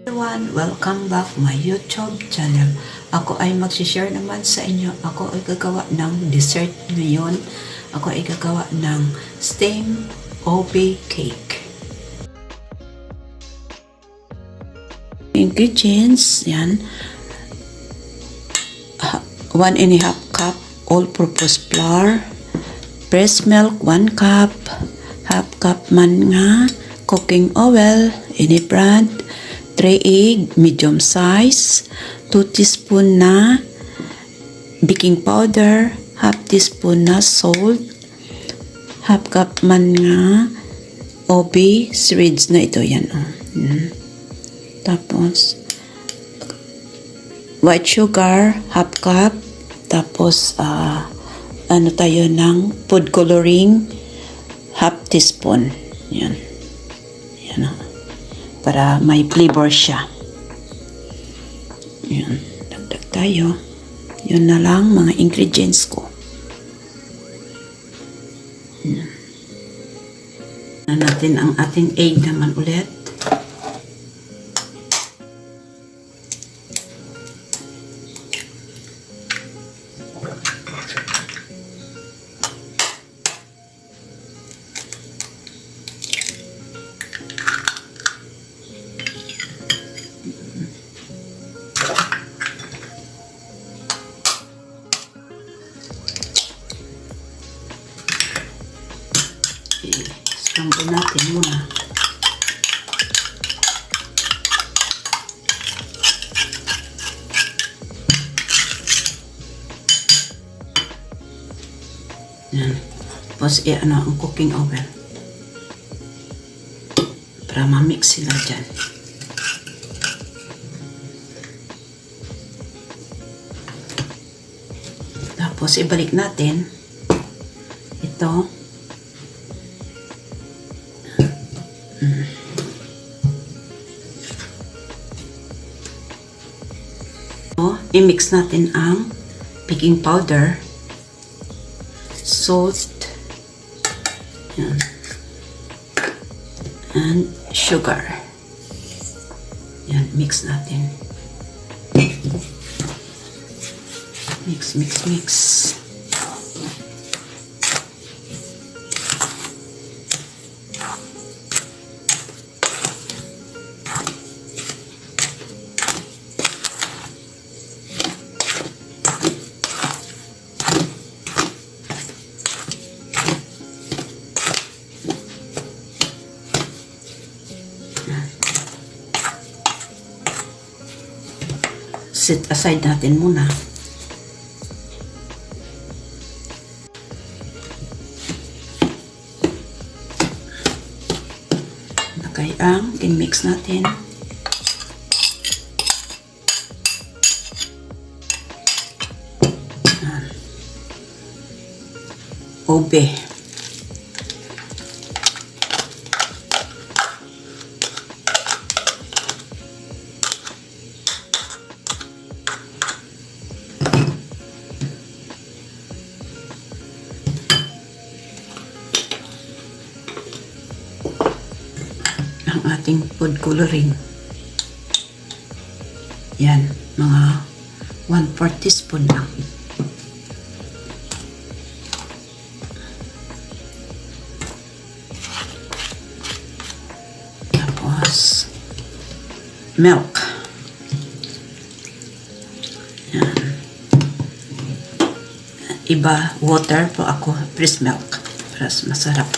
Everyone, welcome back my YouTube channel. Ako ay mag-share naman sa inyo. Ako ay gagawa ng dessert ngayon. Ako ay gagawa ng steamed ube cake. Ingredients, yan. 1½ cup all-purpose flour, breast milk 1 cup, ½ cup man nga, cooking oil, any brand, 3 egg, medium size, 2 teaspoon na baking powder, ½ teaspoon na salt, ½ cup man nga ube shreds na ito, yan. Tapos, white sugar, ½ cup, tapos, ano tayo ng food coloring, ½ teaspoon, yan. Yan, para may flavor siya. Yan, dagdag tayo. Yun na lang mga ingredients ko. Yan. Na natin ang ating egg naman ulit. Scramble natin muna. Yan. Tapos ano ang cooking oil para ma-mix sila dyan. Tapos ibalik natin ito. I-mix natin ang baking powder, salt, yan, and sugar. Yan, mix natin. Mix, mix, mix. Set aside natin muna. Lagay ang in-mix natin. Ube. Ang ating food coloring. Yan, mga 1/4 teaspoon lang. Tapos, milk. Yan. Iba, water po ako, fresh milk. Para masarap.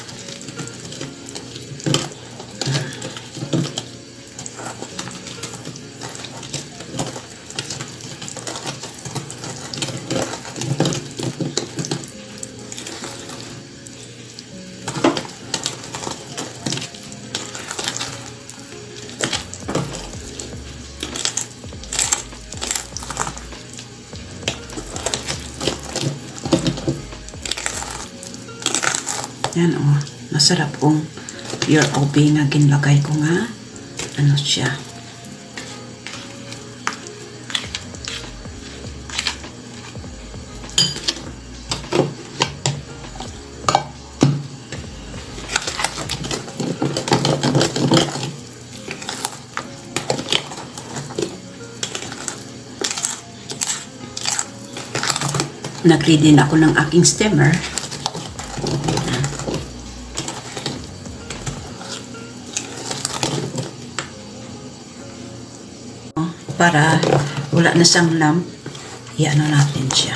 Yan o, masarap kung pure ube nga ginlagay ko nga. Ano siya. Nag-ready na ako ng aking steamer. Para wala na siyang lump, i-ano natin siya.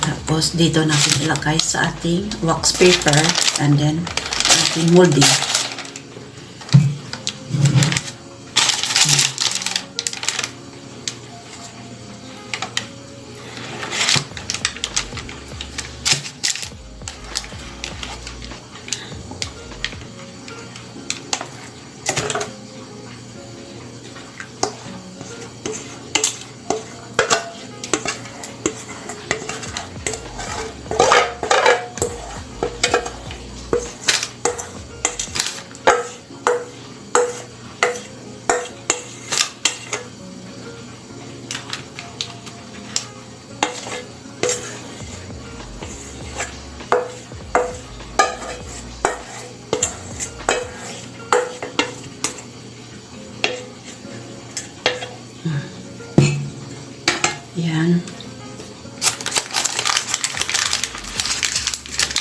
Tapos dito natin ilagay sa ating wax paper and then ating molding. Yan.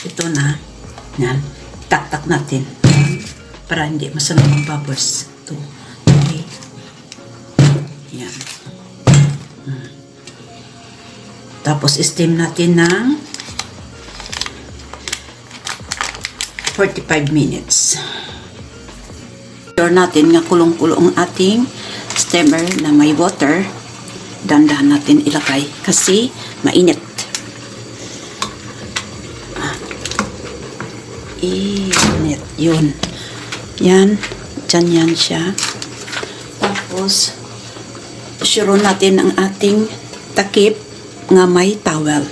Ito na. Yan. Tak-tak natin. Para hindi masanay ang bubbles. Ito. Okay. Yan. Tapos steam natin ng 45 minutes. Sure natin nga kulong-kulong ang ating steamer na may water. Dandahan natin ilagay kasi mainit. Init. Yun. Yan. Diyan yan siya. Tapos, sure natin ang ating takip nga may towel.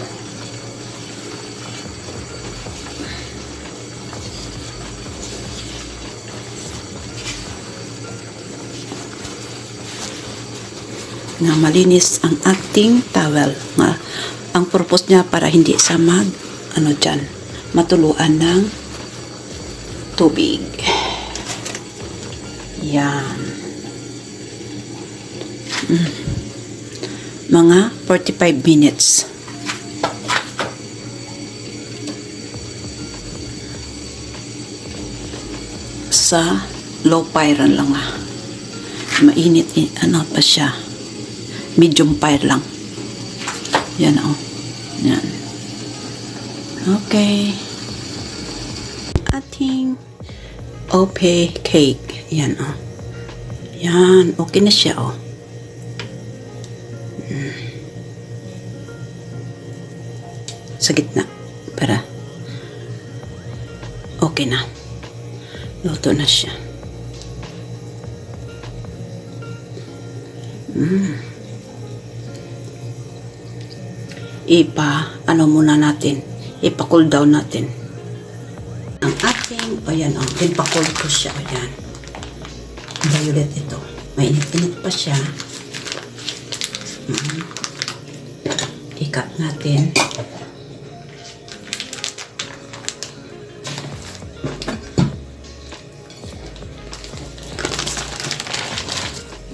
Nga malinis ang ating towel. Nga, ang purpose niya para hindi sa matuluan ng tubig. Yan. Mga 45 minutes. Sa low fire lang mainit, pa siya. Medium fire lang. Yan Yan. Okay. Ating ope cake. Yan Yan. Okay na siya Sa gitna. Para okay na. Luto na siya. Muna natin. Ipa-cool down natin. Ang ating, ipa-cool ko siya. Ayan. Violet ito. Mainit-init pa siya. I-cut natin.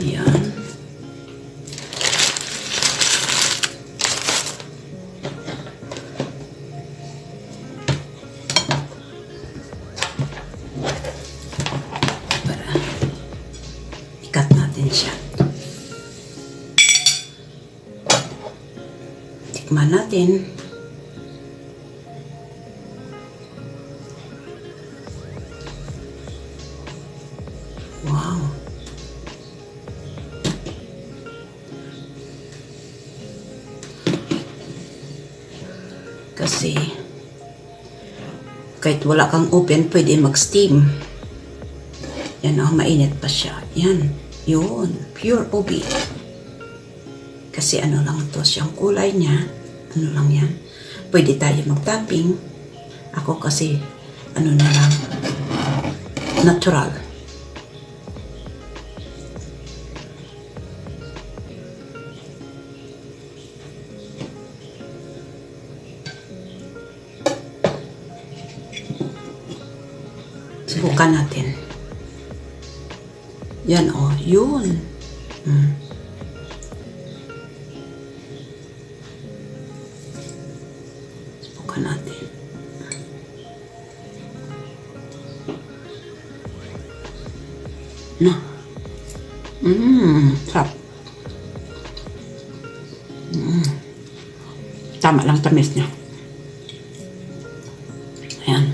Ayan. Siya. Tikman natin. Wow. Kasi kahit wala kang oven, pwede mag-steam. Yan mainit pa siya. Yan. Yun, pure ubi. Kasi lang to siyang kulay niya. Lang yan. Pwede tayo mag-topping. Ako kasi, na lang, natural. Subukan natin. Yan oh, yun. Subukan natin. No. Sarap. Tama lang tamis niya. Ayan.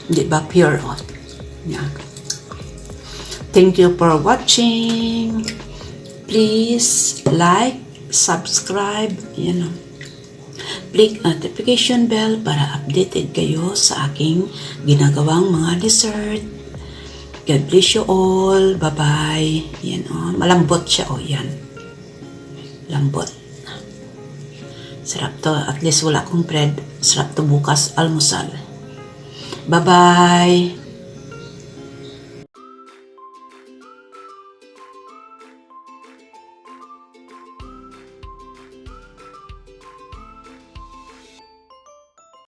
Di ba pure oat? Yan. Thank you for watching. Please like, subscribe, click notification bell para updated kayo sa aking ginagawang mga dessert. God bless you all. Bye-bye. Yan oh. Malambot siya oh. Yan. Lambot. Sarap to. At least wala akong bread. Sarap to bukas almusal. Bye-bye.